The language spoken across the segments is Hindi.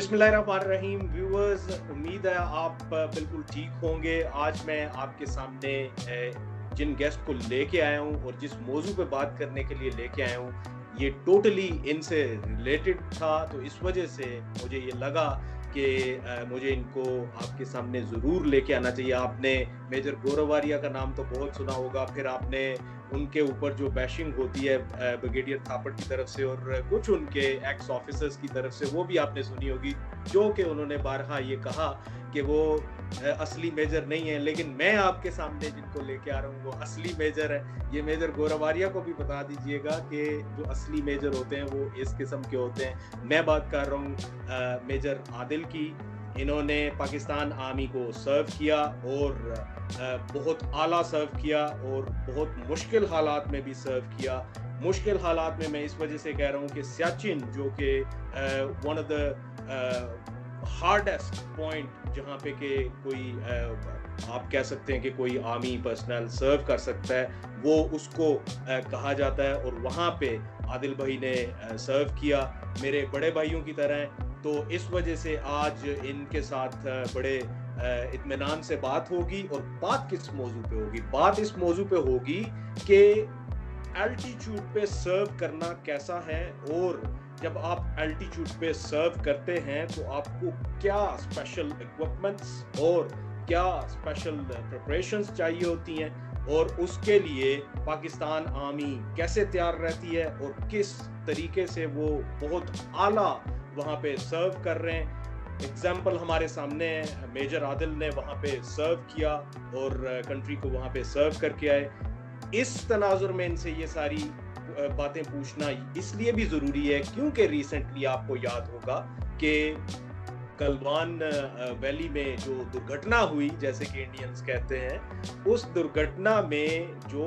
बिस्मिल्लाहिर्रहमानिर्रहीम व्यूअर्स, उम्मीद है आप बिल्कुल ठीक होंगे। आज मैं आपके सामने जिन गेस्ट को लेके आया हूँ और जिस मौजू पे बात करने के लिए लेके आया हूँ, ये टोटली इनसे रिलेटेड था, तो इस वजह से मुझे ये लगा कि मुझे इनको आपके सामने ज़रूर लेके आना चाहिए। आपने मेजर गौरवारिया का नाम तो बहुत सुना होगा, फिर आपने उनके ऊपर जो बैशिंग होती है ब्रिगेडियर थापड़ की तरफ से और कुछ उनके एक्स ऑफिसर्स की तरफ से, वो भी आपने सुनी होगी, जो कि उन्होंने बारहा ये कहा कि वो असली मेजर नहीं है। लेकिन मैं आपके सामने जिनको लेके आ रहा हूँ वो असली मेजर है। ये मेजर गौरवारिया को भी बता दीजिएगा कि जो असली मेजर होते हैं वो इस किस्म के होते हैं। मैं बात कर रहा हूँ मेजर आदिल की। इन्होंने पाकिस्तान आर्मी को सर्व किया और बहुत आला सर्व किया और बहुत मुश्किल हालात में भी सर्व किया। मुश्किल हालात में मैं इस वजह से कह रहा हूँ कि सियाचिन, जो कि one of the hardest point जहाँ पे कि कोई आप कह सकते हैं कि कोई आर्मी पर्सनल सर्व कर सकता है, वो उसको कहा जाता है, और वहाँ पे आदिल भाई ने सर्व किया मेरे बड़े भाइयों की तरह। तो इस वजह से आज इनके साथ बड़े इत्मीनान से बात होगी। और बात किस मौजू पे होगी? बात इस मौजू पे होगी कि एल्टीट्यूड पे सर्व करना कैसा है, और जब आप एल्टीट्यूड पे सर्व करते हैं तो आपको क्या स्पेशल इक्विपमेंट्स और क्या स्पेशल प्रिपरेशंस चाहिए होती हैं, और उसके लिए पाकिस्तान आर्मी कैसे तैयार रहती है और किस तरीके से वो बहुत आला वहाँ पे सर्व कर रहे हैं। एग्जाम्पल हमारे सामने है, मेजर आदिल ने वहाँ पे सर्व किया और कंट्री को वहाँ पे सर्व करके आए। इस तनाजुर में इनसे ये सारी बातें पूछना इसलिए भी जरूरी है क्योंकि रिसेंटली आपको याद होगा कि गलवान वैली में जो दुर्घटना हुई, जैसे कि इंडियंस कहते हैं, उस दुर्घटना में जो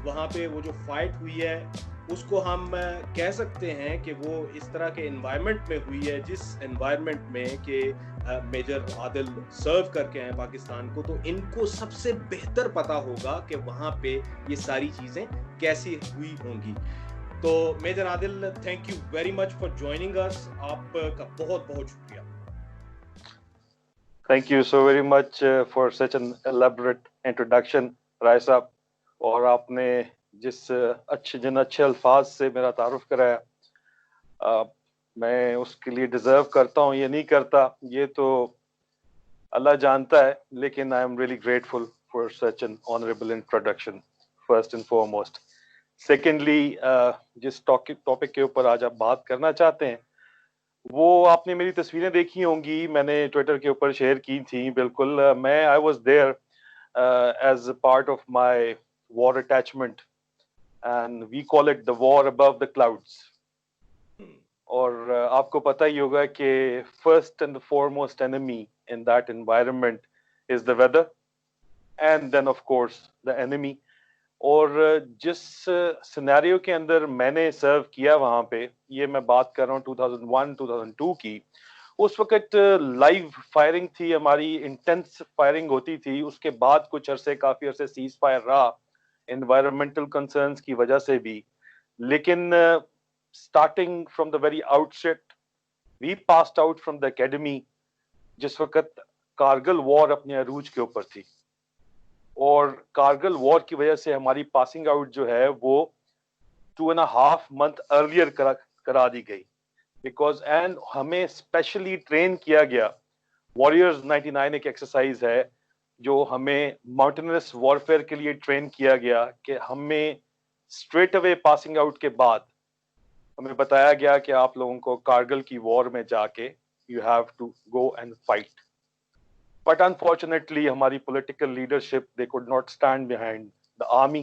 वहाँ पे वो जो फाइट हुई है, उसको हम कह सकते हैं कि वो इस तरह के एनवायरनमेंट में हुई है जिस एनवायरनमेंट में कि मेजर आदिल सर्व करके हैं पाकिस्तान को, तो इनको सबसे बेहतर पता होगा कि वहाँ पे ये सारी चीज़ें कैसी हुई होंगी। तो major Adil, thank you very much for joining us. आपका बहुत बहुत शुक्रिया। Thank you so very much for such an elaborate introduction, राय साहब। और आपने जिन अच्छे अल्फाज से मेरा तारुफ कराया, मैं उसके लिए डिजर्व करता हूँ, ये नहीं करता, ये तो अल्लाह जानता है, लेकिन I am really grateful for such an honourable introduction first and foremost. Secondly, जिस टॉपिक के ऊपर आज आप बात करना चाहते हैं, वो आपने मेरी तस्वीरें देखी होंगी, मैंने ट्विटर के ऊपर शेयर की थी। बिल्कुल, मैं I was there as part of my war attachment, and we call it the war above the clouds. और आपको पता ही होगा कि first and foremost enemy in that environment is the weather, and then of course the enemy. और जिस सिनेरियो के अंदर मैंने सर्व किया वहां पे, ये मैं बात कर रहा हूँ 2001-2002 की, उस वक्त लाइव फायरिंग थी हमारी, इंटेंस फायरिंग होती थी। उसके बाद कुछ अरसे, काफी अरसे सीज फायर रहा एनवायरमेंटल कंसर्न्स की वजह से भी। लेकिन starting from the very outset, we passed out from the academy जिस वक्त कारगिल वॉर अपने अरूज के ऊपर थी। और कारगिल वॉर की वजह से हमारी पासिंग आउट जो है वो 2.5 month अर्लियर करा दी गई, बिकॉज एंड हमें स्पेशली ट्रेन किया गया। वॉरियर्स 99 एक एक्सरसाइज है जो हमें माउंटेनस वॉरफेयर के लिए ट्रेन किया गया, कि हमें स्ट्रेट अवे पासिंग आउट के बाद हमें बताया गया कि आप लोगों को कारगिल की वॉर में जाके you have to go and fight. But unfortunately, हमारी political leadership, they could not stand behind the army,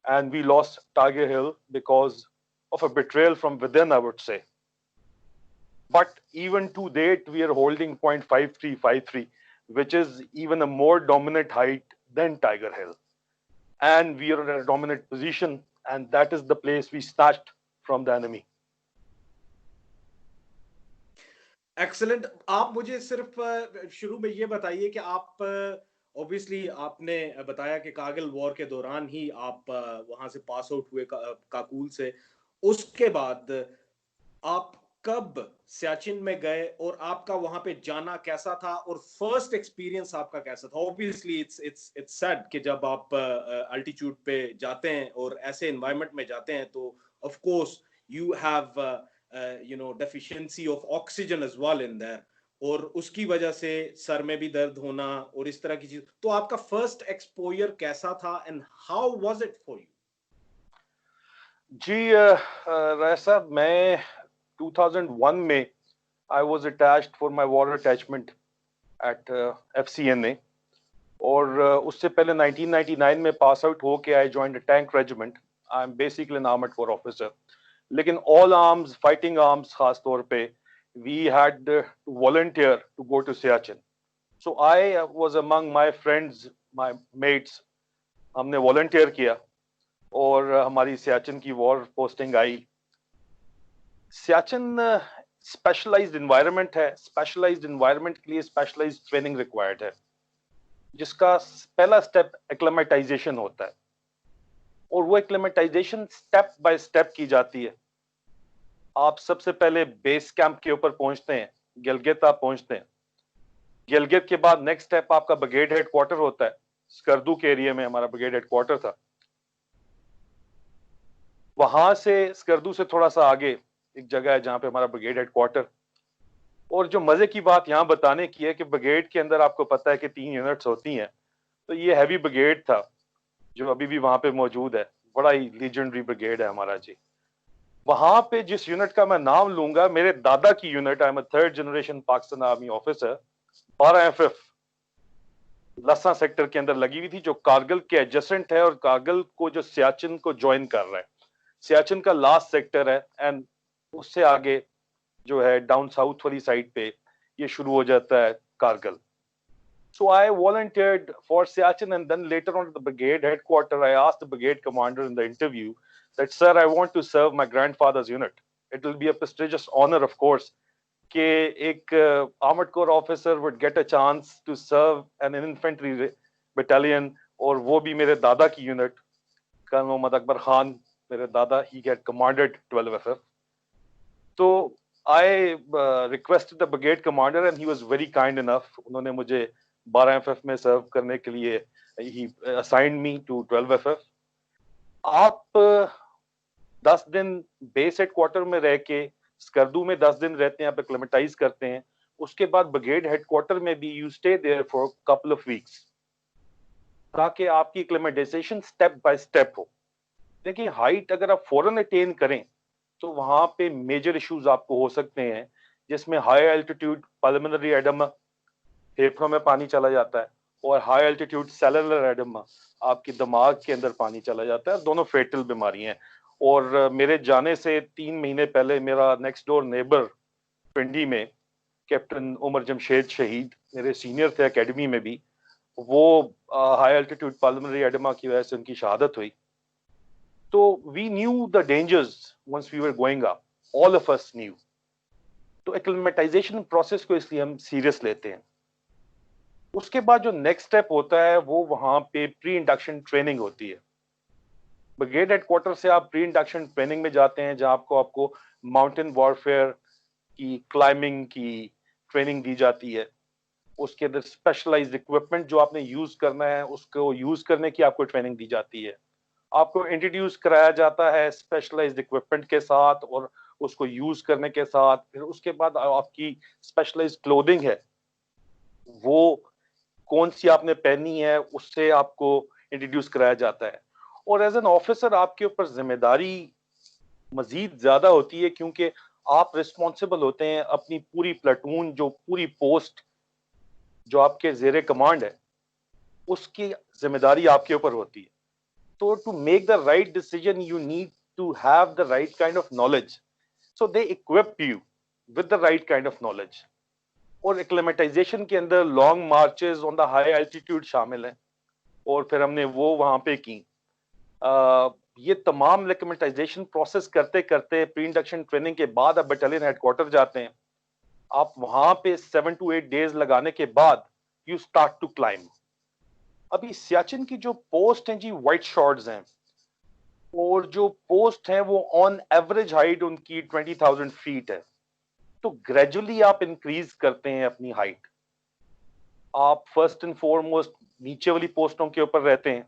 and we lost Tiger Hill because of a betrayal from within, I would say. But even to date, we are holding 0.5353, which is even a more dominant height than Tiger Hill. And we are in a dominant position, and that is the place we snatched from the enemy. Excellent. आप मुझे सिर्फ शुरू में ये बताइए कि आप ऑब्वियसली आपने बताया कि कारगिल वॉर के दौरान ही आप वहां से पास आउट हुए काकूल से। उसके बाद आप कब सियाचिन में गए और आपका वहां पे जाना कैसा था और फर्स्ट एक्सपीरियंस आपका कैसा था? ऑब्वियसली इट्स सैड कि जब आप अल्टीट्यूड पे जाते हैं और ऐसे एनवायरनमेंट में जाते हैं तो of course you have deficiency of oxygen as well in there, और उसकी वजह से सर में भी दर्द होना और इस तरह की चीज। तो आपका फर्स्ट एक्सपोजर कैसा था and how was it for you? जी राय साहब, मैं 2001 में I was attached for my war attachment at FCNA, और उससे पहले 1999 में पास आउट होके I joined a tank regiment. I am basically an armoured corps officer, लेकिन ऑल आर्म्स, फाइटिंग आर्म्स खास तौर पे, we had to volunteer to go to Siachen. So I was among my friends, my mates, हमने वॉलंटियर किया और हमारी सियाचिन की वॉर पोस्टिंग आई। सियाचिन स्पेशलाइज्ड एनवायरनमेंट है, स्पेशलाइज्ड एनवायरनमेंट के लिए स्पेशलाइज्ड ट्रेनिंग रिक्वायर्ड है, जिसका पहला स्टेप एक्लेमेटाइजेशन होता है, और वो एक्लेमेटाइजेशन स्टेप बाय स्टेप की जाती है। आप सबसे पहले बेस कैंप के ऊपर पहुंचते हैं, गिलगित आप पहुंचते हैं। गिलगित के बाद नेक्स्ट स्टेप आपका ब्रिगेड हेडक्वार्टर होता है। स्कर्दू के एरिया में हमारा ब्रिगेड हेडक्वार्टर था। वहां से, स्कर्दू से थोड़ा सा आगे एक जगह है जहां पे हमारा ब्रिगेड हेडक्वार्टर। और जो मजे की बात यहां बताने की है कि ब्रिगेड के अंदर आपको पता है कि 3 यूनिट्स होती हैं, तो ये हैवी ब्रिगेड था जो अभी भी वहां पे मौजूद है। बड़ा ही लीजेंडरी ब्रिगेड है हमारा जी। वहां पे जिस यूनिट का मैं नाम लूंगा, मेरे दादा की unit, I am a third generation Pakistan army officer, 12FF Lassa sector के अंदर लगी हुई थी, जो कारगिल के एडजेसेंट है और कारगिल को जो सियाचिन को ज्वाइन कर रहा है। सियाचिन का लास्ट सेक्टर है, एंड उससे आगे जो है डाउन साउथ वाली साइड पे ये शुरू हो जाता है Kargil. So I volunteered for Siachen, and then later on at the brigade headquarters, I asked the brigade commander in the interview that, sir, I want to serve my grandfather's unit. It will be a prestigious honor, of course, कि एक armored corps officer would get a chance to serve an infantry battalion, और वो भी मेरे दादा की यूनिट, कर्नल मोहम्मद अकबर खान, मेरे दादा, he had commanded 12FF. तो I requested the brigade commander and he was very kind enough. उन्होंने मुझे 12FF में सर्व करने के लिए he assigned me to 12FF. आप 10 दिन बेस हेडक्वार्टर में रह के, स्कर्दू में 10 दिन रहते हैं, आप एक्लेमेटाइज करते हैं। उसके बाद ब्रिगेड हेडक्वार्टर में भी you stay there for couple of weeks, ताकि आपकी एक्लेमेटाइजेशन स्टेप बाय स्टेप हो। देखिए, हाइट अगर आप फौरन अटेन करें तो वहां पे मेजर इश्यूज आपको हो सकते हैं, जिसमें हाई एल्टीट्यूड पल्मोनरी एडेमा, फेफड़ों में पानी चला जाता है, और हाई एल्टीट्यूड सेलुलर एडेमा, आपकी दिमाग के अंदर पानी चला जाता है। दोनों फेटल बीमारी हैं। और मेरे जाने से 3 महीने पहले मेरा नेक्स्ट डोर नेबर पिंडी में कैप्टन उमर जमशेद शहीद, मेरे सीनियर थे एकेडमी में भी, वो हाई एल्टीट्यूड पल्मोनरी एडेमा की वजह से उनकी शहादत हुई। तो we knew the dangers once we were going up, all of us knew. तो एक्लेमेटाइजेशन प्रोसेस को इसलिए हम सीरियस लेते हैं। उसके बाद जो नेक्स्ट स्टेप होता है वो वहां पे प्री इंडक्शन ट्रेनिंग होती है। ब्रिगेड हेडक्वार्टर से आप प्री इंडक्शन ट्रेनिंग में जाते हैं, जहां आपको माउंटेन वॉरफेयर की, क्लाइंबिंग की ट्रेनिंग दी जाती है। उसके अंदर स्पेशलाइज्ड इक्विपमेंट जो आपने यूज करना है, उसको यूज करने की आपको ट्रेनिंग दी जाती है। आपको इंट्रोड्यूस कराया जाता है स्पेशलाइज्ड इक्विपमेंट के साथ और उसको यूज करने के साथ। फिर उसके बाद आपकी स्पेशलाइज्ड क्लोथिंग है, वो कौन सी आपने पहनी है, उससे आपको इंट्रोड्यूस कराया जाता है। और एज एन ऑफिसर आपके ऊपर जिम्मेदारी मजीद ज्यादा होती है, क्योंकि आप रिस्पॉन्सिबल होते हैं अपनी पूरी प्लाटून, जो पूरी पोस्ट जो आपके जेरे कमांड है, उसकी जिम्मेदारी आपके ऊपर होती है। तो to make the right decision you need to have the right kind of knowledge, so they equip you with the right kind of knowledge. और एक्लेमेटाइजेशन के अंदर long marches on the high altitude शामिल हैं, और फिर हमने वो वहां पे की। ये तमाम एक्लेमेटाइजेशन प्रोसेस करते करते प्री इंडक्शन ट्रेनिंग के बाद आप बटालियन हेडक्वार्टर जाते हैं। आप वहां पे 7 to 8 डेज लगाने के बाद यू स्टार्ट टू क्लाइंब। अभी सियाचिन की जो पोस्ट हैं जी, व्हाइट शॉर्ट्स हैं, और जो पोस्ट हैं वो ऑन एवरेज हाइट उनकी 20,000 फीट है। तो ग्रेजुअली आप इंक्रीज करते हैं अपनी हाइट। आप फर्स्ट एंड फॉरमोस्ट नीचे वाली पोस्टों के ऊपर रहते हैं,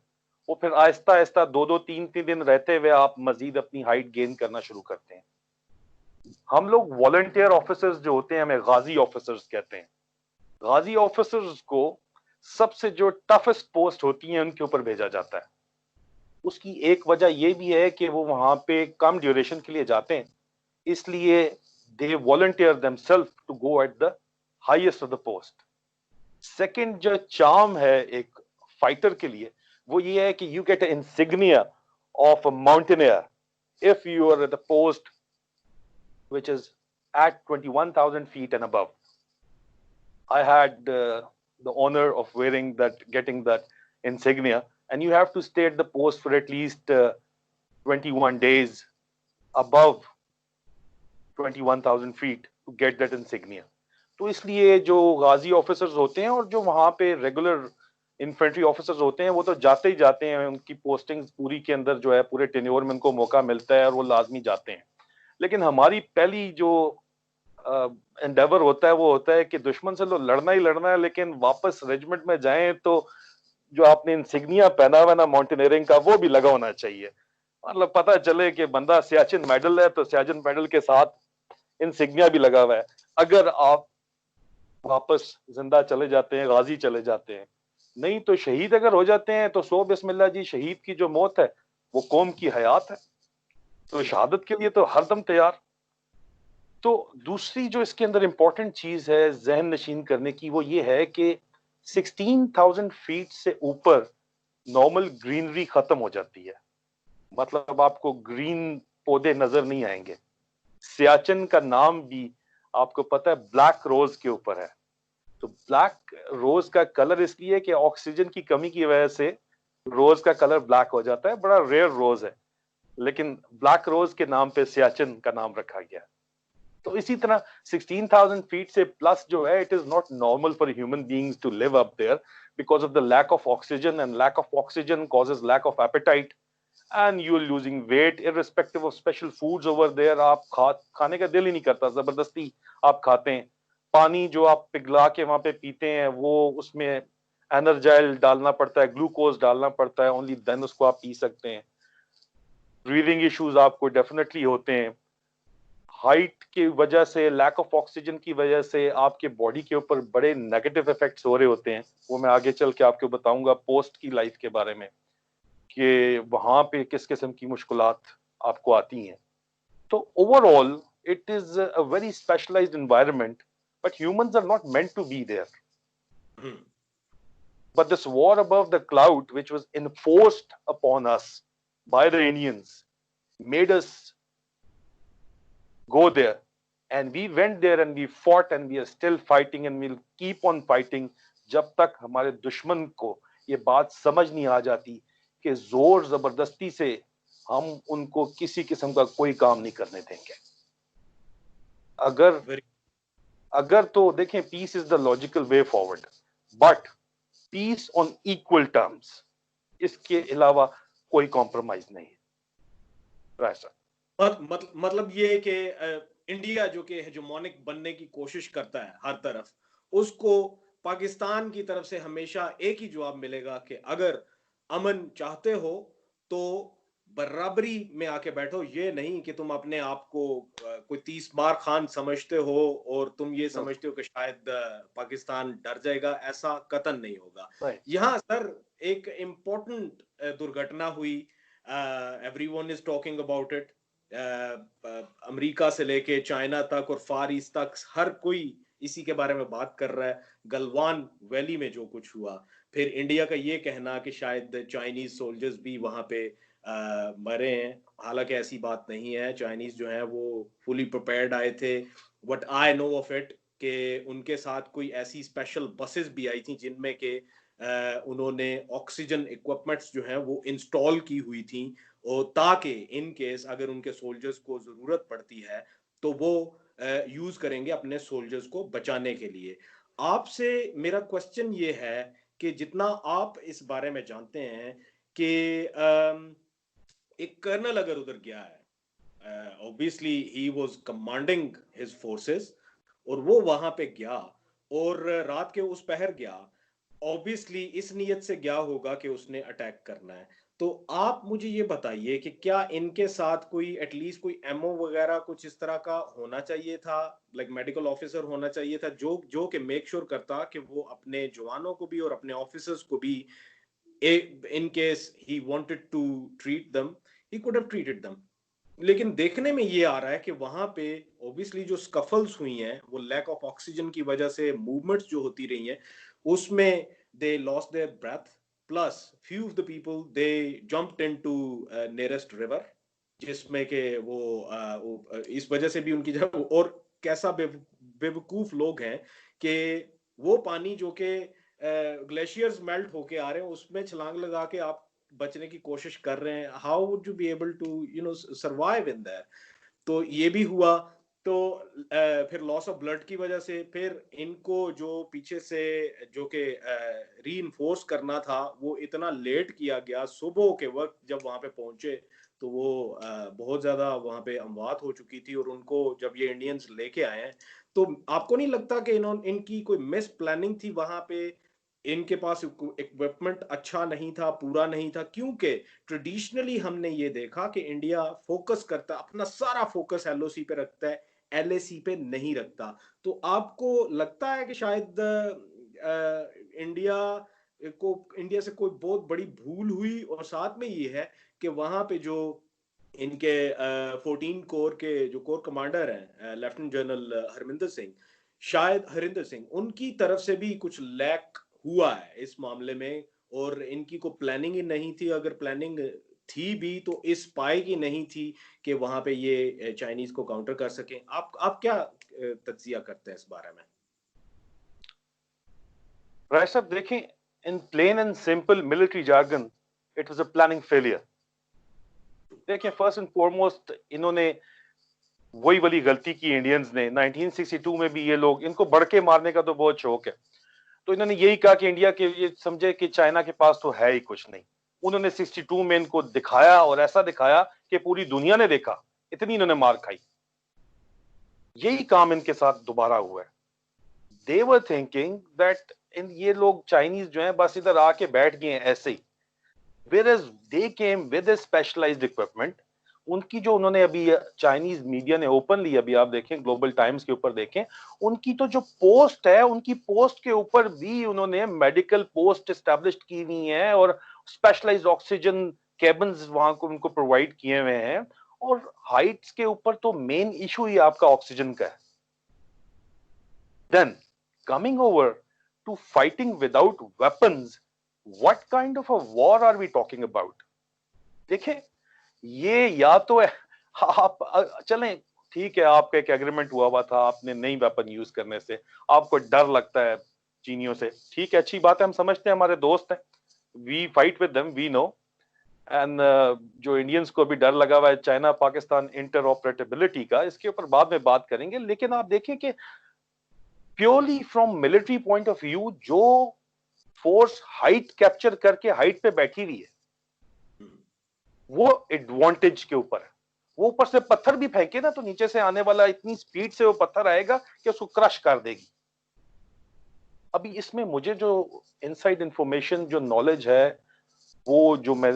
और फिर आहिस्ता आहिस्ता 2-2 3-3 दिन रहते हुए आप मजीद अपनी हाइट गेन करना शुरू करते हैं। हम लोग वॉलंटियर ऑफिसर्स जो होते हैं, हमें गाजी ऑफिसर्स कहते हैं। गाजी ऑफिसर्स को सबसे जो टफेस्ट पोस्ट होती है उनके ऊपर भेजा जाता है। उसकी एक वजह यह भी है कि वो वहां पे कम ड्यूरेशन के लिए जाते हैं, इसलिए they volunteer themselves to go at the highest of the post. Second जो चार्म है एक फाइटर के लिए, वो ये है कि you get insignia of a mountaineer if you are at the post which is at 21,000 feet and above. I had the honor of getting that insignia, and you have to stay at the post for at least 21 days above 21,000 feet to get that insignia. तो इसलिए जो गाजी ऑफिसर्स होते हैं और जो वहां पे रेगुलर इन्फेंट्री ऑफिसर्स होते हैं, वो तो जाते ही जाते हैं। उनकी पोस्टिंग पूरी के अंदर जो है, पूरे टेन्योर में उनको मौका मिलता है और वो लाजमी जाते हैं। लेकिन हमारी पहली जो एंडेवर होता है वो होता है कि दुश्मन से तो लड़ना ही लड़ना है, लेकिन वापस रेजिमेंट में जाएं तो जो आपने इंसिग्निया पहना हुआ ना माउंटेनियरिंग का, वो भी लगा होना चाहिए। मतलब पता चले कि बंदा सियाचिन मेडल है तो सियाचिन मेडल के साथ इंसिग्निया भी लगा हुआ है। अगर आप वापस जिंदा चले जाते हैं, गाजी चले जाते हैं, नहीं तो शहीद अगर हो जाते हैं तो सो बिस्मिल्लाह जी, शहीद की जो मौत है वो कौम की हयात है, तो शहादत के लिए तो हरदम तैयार। तो दूसरी जो इसके अंदर इंपॉर्टेंट चीज है जहन नशीन करने की, वो ये है कि 16,000 फीट से ऊपर नॉर्मल ग्रीनरी खत्म हो जाती है। मतलब आपको ग्रीन पौधे नजर नहीं आएंगे। सियाचिन का नाम भी आपको पता है ब्लैक रोज के ऊपर है। तो ब्लैक रोज का कलर इसलिए कि ऑक्सीजन की कमी की वजह से रोज का कलर ब्लैक हो जाता है। बड़ा रेयर रोज है, लेकिन ब्लैक रोज के नाम पे सियाचिन का नाम रखा गया। तो इसी तरह 16,000 फीट से प्लस जो है, it is not normal for human beings to live up there because of the lack of oxygen, and lack of oxygen causes lack of appetite, and you are losing weight irrespective of special foods over there. आप खाने का दिल ही नहीं करता, जबरदस्ती आप खाते हैं। पानी जो आप पिघला के वहां पे पीते हैं, वो उसमें एनर्जाइल डालना पड़ता है, ग्लूकोज डालना पड़ता है, ओनली देन उसको आप पी सकते हैं। ब्रीदिंग इश्यूज आपको डेफिनेटली होते हैं। हाइट की वजह से, लैक ऑफ ऑक्सीजन की वजह से आपके बॉडी के ऊपर बड़े नेगेटिव इफेक्ट्स हो रहे होते हैं। वो मैं आगे चल के आपको बताऊंगा पोस्ट की लाइफ के बारे में, कि वहां पे किस किस्म की मुश्किलात आपको आती हैं। तो overall it is a very specialised environment, but humans are not meant to be there. But this war above the cloud, which was enforced upon us by the Indians, made us go there, and we went there and we fought, and we are still fighting and we'll keep on fighting जब तक हमारे दुश्मन को ये बात समझ नहीं आ जाती कि जोर जबरदस्ती से हम उनको किसी किस्म का कोई काम नहीं करने देंगे। अगर तो देखें, peace is the logical way forward, but peace on equal terms, इसके अलावा कोई कॉम्प्रोमाइज नहीं है। मतलब ये कि इंडिया जो कि हेजेमोनिक बनने की कोशिश करता है हर तरफ, उसको पाकिस्तान की तरफ से हमेशा एक ही जवाब मिलेगा कि अगर अमन चाहते हो तो बराबरी में आके बैठो। ये नहीं कि तुम अपने आप को कोई 30 बार खान समझते हो और तुम ये समझते हो कि शायद पाकिस्तान डर जाएगा। ऐसा कतन नहीं होगा। यहाँ सर एक इम्पोर्टेंट दुर्घटना हुई, everyone is talking about it. America से लेके चाइना तक और फार ईस्ट तक हर कोई इसी के बारे में बात कर रहा है। गलवान वैली में जो कुछ हुआ, फिर इंडिया का ये कहना कि शायद चाइनीज सोल्जर्स भी वहां पे मरे हैं। हालांकि ऐसी बात नहीं है, चाइनीज जो है वो फुली प्रिपेयर्ड आए थे। What I know of it कि उनके साथ कोई ऐसी स्पेशल बसेस भी आई थी जिनमें के उन्होंने ऑक्सीजन इक्विपमेंट्स जो हैं वो इंस्टॉल की हुई थी, और ताकि इन केस अगर उनके सोल्जर्स को जरूरत पड़ती है तो वो यूज करेंगे अपने सोल्जर्स को बचाने के लिए। आपसे मेरा क्वेश्चन ये है कि जितना आप इस बारे में जानते हैं कि एक कर्नल अगर उधर गया है, obviously he was commanding his forces, और वो वहां पे गया और रात के उस पहर गया, ऑब्वियसली इस नियत से गया होगा कि उसने अटैक करना है। तो आप मुझे ये बताइए कि क्या इनके साथ कोई एटलीस्ट कोई एमओ वगैरह कुछ इस तरह का होना चाहिए था, लाइक मेडिकल ऑफिसर होना चाहिए था जो जो कि मेक श्योर करता कि वो अपने जवानों को भी और अपने ऑफिसर्स को भी, in case he wanted to treat them, he could have treated them। लेकिन देखने में ये आ रहा है कि वहां पे ऑब्वियसली जो स्कफल्स हुई हैं वो लैक ऑफ ऑक्सीजन की वजह से मूवमेंट्स जो होती रही हैं उसमें they lost their breath, plus few of the people they jumped into nearest river, जिसमें के इस वजह से भी उनकी जब, और कैसा बेवकूफ लोग हैं कि वो पानी जो कि ग्लेशियर्स मेल्ट होके आ रहे हैं उसमें छलांग लगा के आप बचने की कोशिश कर रहे हैं, how would you be able to survive in that. तो ये भी हुआ। तो फिर लॉस ऑफ ब्लड की वजह से फिर इनको जो पीछे से जो कि री करना था वो इतना लेट किया गया, सुबह के वक्त जब वहां पे पहुंचे तो वो बहुत ज्यादा वहां पे अमवात हो चुकी थी, और उनको जब ये इंडियंस लेके आए हैं तो आपको नहीं लगता कि इनकी कोई मिस प्लानिंग थी वहां पे, इनके पास इक्विपमेंट अच्छा नहीं था, पूरा नहीं था, क्योंकि ट्रेडिशनली हमने ये देखा कि इंडिया फोकस करता, अपना सारा फोकस एलओसी पे रखता है, एलएसी पे नहीं रखता। तो आपको लगता है कि शायद इंडिया इंडिया से कोई बहुत बड़ी भूल हुई, और साथ में ये है कि वहां पे जो इनके 14 कोर के जो कोर कमांडर हैं लेफ्टिनेंट जनरल हरमिंदर सिंह, शायद हरिंदर सिंह, उनकी तरफ से भी कुछ लैक हुआ है इस मामले में, और इनकी को प्लानिंग ही नहीं थी, अगर प्लानिंग थी भी तो इस पाए की नहीं थी कि वहां पे ये चाइनीज को काउंटर कर सकें। आप क्या तज्जिया करते हैं इस बारे में? राय साहब देखें, in plain and simple military jargon, it was a planning failure. देखें, फर्स्ट एंड फॉरमोस्ट इन्होंने वही वाली गलती की इंडियंस ने 1962 में भी। ये लोग, इनको बढ़ के मारने का तो बहुत शौक है, तो इन्होंने यही कहा कि इंडिया के, ये समझे कि चाइना के पास तो है ही कुछ नहीं। उन्होंने 62 में इनको दिखाया, और ऐसा दिखाया कि पूरी दुनिया ने देखा, इतनी इन्होंने मार खाई। यही काम इनके साथ दोबारा हुआ है। दे वर थिंकिंग दैट इन ये लोग चाइनीज जो हैं बस इधर आके बैठ गए हैं ऐसे ही, whereas they came with a specialized equipment। उनकी जो उन्होंने अभी चाइनीज मीडिया ने ओपनली, अभी आप देखें ग्लोबल टाइम्स के ऊपर देखें, उनकी तो जो पोस्ट है, उनकी पोस्ट के ऊपर भी उन्होंने मेडिकल पोस्ट एस्टेब्लिश की हुई है, और स्पेशलाइज्ड ऑक्सीजन केबिन्स वहां को उनको प्रोवाइड किए हुए हैं। और हाइट्स के ऊपर तो मेन इशू ही आपका ऑक्सीजन का है। Then coming over to fighting without weapons, what kind of a war are we talking about? देखें, ये या तो आप चलें, ठीक है, आपका एक एग्रीमेंट हुआ था, आपने नई वेपन यूज करने से आपको डर लगता है चीनियों से, ठीक है, अच्छी बात है, हम समझते हैं, हमारे दोस्त हैं, we fight with them, we know. And जो इंडियंस को भी डर लगा हुआ है चाइना पाकिस्तान इंटरऑपरेटेबिलिटी का, इसके ऊपर बाद में बात करेंगे। लेकिन आप देखें कि purely from military point of view, जो फोर्स हाइट कैप्चर करके हाइट पे बैठी हुई है, वो एडवांटेज के ऊपर है। वो ऊपर से पत्थर भी फेंके ना, तो नीचे से आने वाला इतनी स्पीड से वो पत्थर आएगा कि उसको क्रश कर देगी। अभी इसमें मुझे जो इनसाइड इंफॉर्मेशन, जो नॉलेज है, वो जो मैं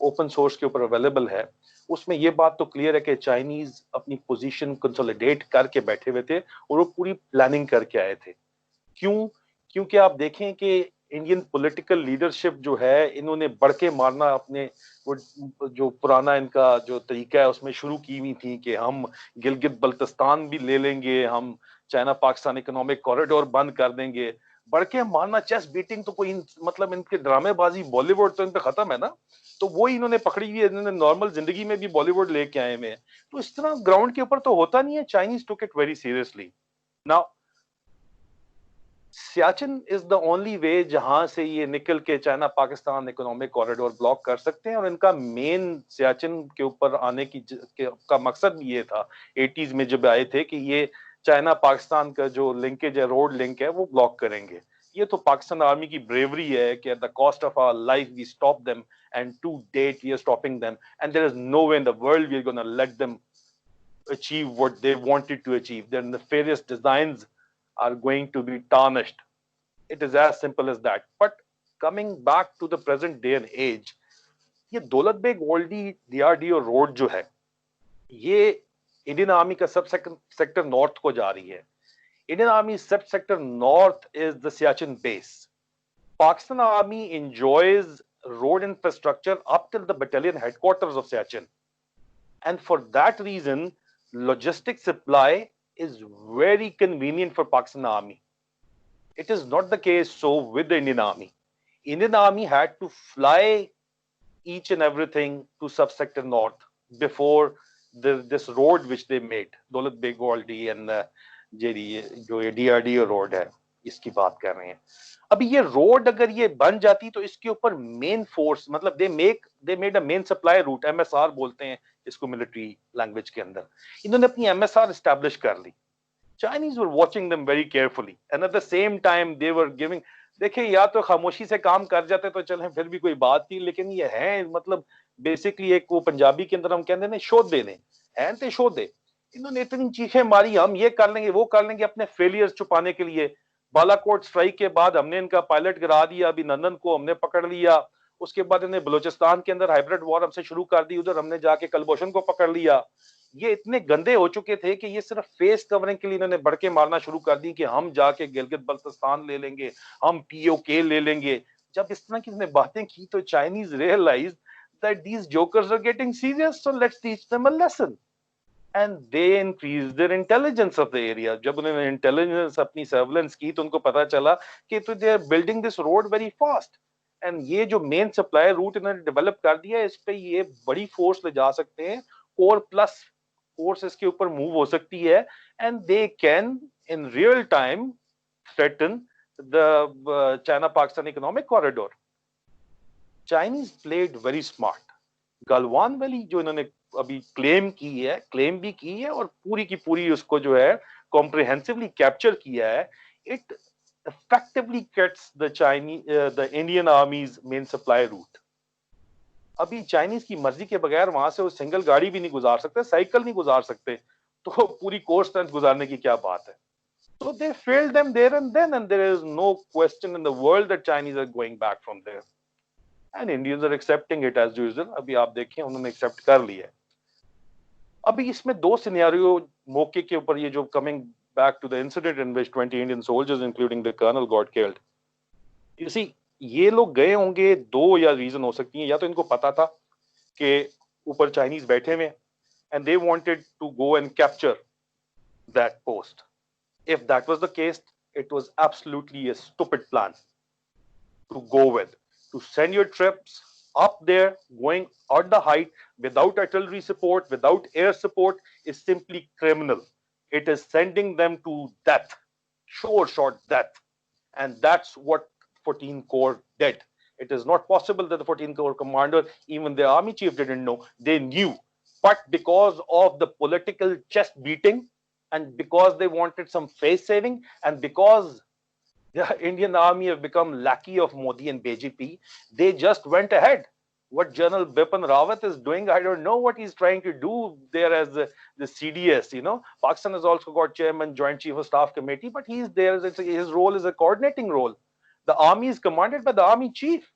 ओपन सोर्स के ऊपर अवेलेबल है, उसमें ये बात तो क्लियर है कि चाइनीज अपनी पोजीशन कंसोलिडेट करके बैठे हुए थे, और वो पूरी प्लानिंग करके आए थे। क्यों? क्योंकि आप देखें कि इंडियन पॉलिटिकल लीडरशिप जो है, इन्होंने बढ़ के मारना अपने वो जो पुराना इनका जो तरीका है उसमें शुरू की हुई थी कि हम गिलगित बल्तिस्तान भी ले लेंगे, हम चाइना पाकिस्तान इकोनॉमिक कॉरिडोर बंद कर देंगे। बढ़ के मारना, चेस्ट बीटिंग, तो कोई मतलब इनके ड्रामेबाजी बॉलीवुड तो इन पे खत्म है ना, तो वही इन्होंने पकड़ी हुई है, इन्होंने नॉर्मल जिंदगी में भी बॉलीवुड लेके आए हुए हैं। तो इस तरह ग्राउंड के ऊपर तो होता नहीं है। Chinese took it very seriously. Now Siachen is the only way जहां से ये निकल के China Pakistan economic corridor block कर सकते हैं, और इनका मेन सियाचिन के ऊपर आने का मकसद भी ये था 80s में जब आए थे, कि ये चाइना पाकिस्तान का जो लिंकेज है, रोड लिंक है, वो ब्लॉक करेंगे। ये तो पाकिस्तान आर्मी की ब्रेवरी है कि at the cost of our life we stop them, and to date we are stopping them, and there is no way in the world we are gonna let them achieve what they wanted to achieve. Their nefarious designs are going to be tarnished. It is as simple as that. But coming back to the present day and age, ये दौलत बेग ओल्डी DRDO रोड जो है, ये इंडियन आर्मी का सब सेक्टर नॉर्थ को जा रही है. इंडियन आर्मी सब sector north is the Siachen base. Pakistan Army enjoys road infrastructure up till the battalion headquarters of Siachen. And for that reason, logistic supply is very convenient for Pakistan Army. It is not the case so with the Indian Army. Indian Army had to fly each and everything to subsector north before this road which they made, Daulat Beg Waldi and जो DRDO road है, इसकी बात कर रहे हैं. अभी ये रोड अगर ये बन जाती तो इसके ऊपर मेन फोर्स, मतलब they made a main supply root, MSR बोलते हैं इसको मिलिट्री लैंग्वेज के अंदर. इन्होंने अपनी MSR एस्टैब्लिश कर ली. Chinese were watching them very carefully and at the same time they were giving. देखिए, या तो खामोशी से काम कर जाते तो चलें फिर भी कोई बात थी, लेकिन ये है मतलब बेसिकली एक वो पंजाबी के अंदर हम कहते हैं शो देने हैं ते शो दे. इन्होंने इतनी चीखें मारी, हम ये कर लेंगे वो कर लेंगे अपने फेलियर्स छुपाने के लिए. बालाकोट स्ट्राइक के बाद हमने इनका पायलट गिरा दिया, अभी नंदन को हमने पकड़ लिया. उसके बाद इन्हें बलूचिस्तान के अंदर हाइब्रिड वॉर हमसे शुरू कर दी, उधर हमने जाके कलभूषण को पकड़ लिया. ये इतने गंदे हो चुके थे कि ये सिर्फ फेस कवरिंग के लिए इन्होंने बढ़के मारना शुरू कर दी कि हम जाके गिलगित बल्तिस्तान ले लेंगे, हम POK ले लेंगे. जब इस तरह की बातें की तो Chinese realise that these jokers are getting serious, so let's teach them a lesson. And they increased their intelligence of the area. जब उन्होंने intelligence अपनी surveillance की तो उनको पता चला कि तो they are building this road very fast. And ये जो main supply route इन्होंने develop कर दिया है, इस पे ये बड़ी force ले जा सकते हैं. Core plus force इसके ऊपर move हो सकती है. And they can in real time threaten the China-Pakistan economic corridor. Chinese played very smart. Galwan valley जो इन्होंने अभी क्लेम भी की है और पूरी की पूरी उसको जो है कॉम्प्रिहेंसिवली कैप्चर किया है. It effectively cuts the Indian आर्मीज main supply root. अभी चाइनीज की मर्जी के बगैर वहां से वो सिंगल गाड़ी भी नहीं गुजार सकते, साइकिल नहीं गुजार सकते, तो पूरी कोर स्ट्रेंथ गुजारने की क्या बात है. So they failed them there and then, and there is no question in the world that Chinese are going back from there. And Indians are accepting it as usual. अभी आप देखें उन्होंने एक्सेप्ट कर लिया है. अभी इसमें दो सिनेरियो मौके के ऊपर, ये जो coming back to the incident in which 20 Indian soldiers including the colonel got killed. You see, ये लोग गए होंगे, दो या रीजन हो सकती हैं. या तो इनको पता था कि ऊपर चाइनीज बैठे हुए and they wanted to go and capture that post. If that was the case, it was absolutely a stupid plan to go with. To send your troops up there, going at the height, without artillery support, without air support, is simply criminal. It is sending them to death, sure shot death. And that's what 14th Corps did. It is not possible that the 14th Corps commander, even the army chief, didn't know. They knew. But because of the political chest beating, and because they wanted some face saving, and because the Indian army have become lackey of Modi and BJP, they just went ahead. What General Bipin Rawat is doing, I don't know what he's trying to do there as the CDS. You know, Pakistan has also got chairman, Joint Chief of Staff Committee, but he's there. His role is a coordinating role. The army is commanded by the army chief.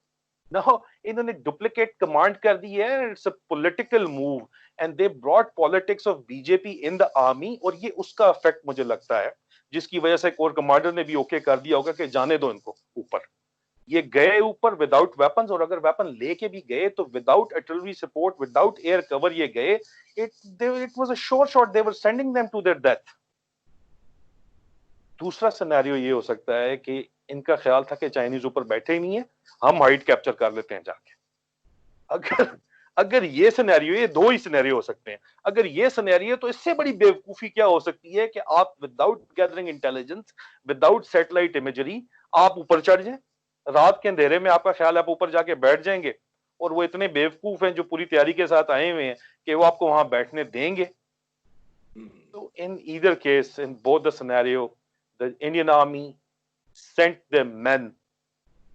Now, इन्होंने duplicate command कर दी है. It's a political move, and they brought politics of BJP in the army. और ये उसका effect मुझे लगता है, जिसकी वजह से कोर कमांडर ने भी ओके कर दिया होगा कि जाने दो इनको ऊपर. ये गए ऊपर विदाउट वेपन्स, और अगर वेपन लेके भी गए तो without artillery support, without air cover ये गए. It was a sure shot. They were sending them to their death. दूसरा सिनेरियो ये हो सकता है कि इनका ख्याल था कि चाइनीज ऊपर बैठे ही नहीं है, हम हाइट कैप्चर कर लेते हैं जाके. अगर ये सिनेरियो, ये दो ही सिनेरियो हो सकते हैं. अगर ये सिनेरियो, तो इससे बड़ी बेवकूफी क्या हो सकती है कि आप without gathering intelligence, without satellite imagery, आप ऊपर चढ़ जाएं. रात के अंधेरे में आपका ख्याल आप ऊपर जाके बैठ जाएंगे, और वो इतने बेवकूफ हैं जो पूरी तैयारी के साथ आए हुए हैं कि वो आपको वहां बैठने देंगे. तो in either case, in both the scenario, the Indian army sent their men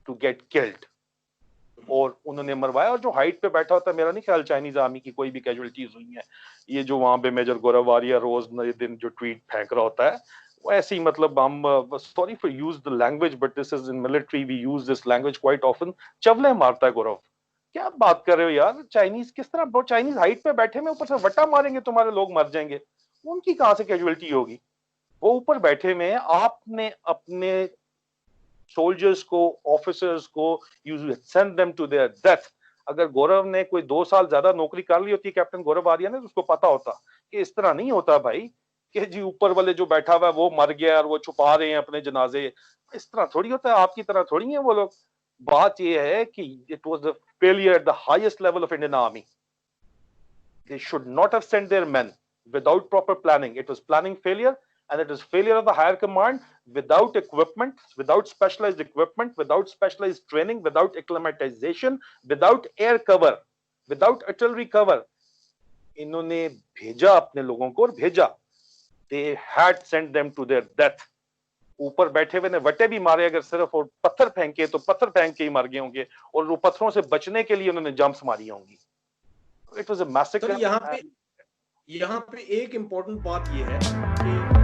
to get killed. और उन्होंने मरवाया। और जो हाइट पे बैठा होता है, मेरा नहीं ख्याल चाइनीज आर्मी की कोई भी कैजुअलिटीज हुई है। ये जो वहां पे मेजर गौरव वारिया रोज नए दिन जो ट्वीट फेंक रहा होता है, वो ऐसे ही, मतलब हम, sorry for use the language but this is in military, we use this language quite often. चवले मारता है गौरव। क्या बात कर रहे हो यार, चाइनीज किस तरह, वो चाइनीज हाइट पे बैठे में ऊपर से वट्टा मारेंगे, तुम्हारे लोग मर जाएंगे। उनकी कहां से कैजुअलिटी होगी? वो ऊपर बैठे में, आपने अपने सोल्जर्स को, ऑफिसर्स को, you send them to their death. अगर गौरव ने कोई 2 साल ज्यादा नौकरी कर ली होती, कैप्टन गौरव आर्या ने, तो उसको पता होता कि इस तरह नहीं होता भाई, कि जी ऊपर वाले जो बैठा हुआ है वो मर गया और वो छुपा रहे हैं अपने जनाजे। इस तरह थोड़ी होता है, आपकी तरह थोड़ी है वो लोग। बात ये है कि it was the failure eight the highest level of Indian army. They should not have sent their men without proper planning. It was planning failure, and it is failure of the higher command, without equipment, without specialized equipment, without specialized training, without acclimatization, without air cover, without artillery cover. इन्होंने भेजा अपने लोगों को, और भेजा, they had sent them to their death. ऊपर बैठे हुए ने वटे भी मारे, अगर सिर्फ और पत्थर फेंके तो पत्थर फेंक के ही मर गए होंगे, और वो पत्थरों से बचने के लिए उन्होंने जंप्स मारी होंगी। It was a massacre. Sir यहाँ पे एक इम्पोर्टेंट बात ये है कि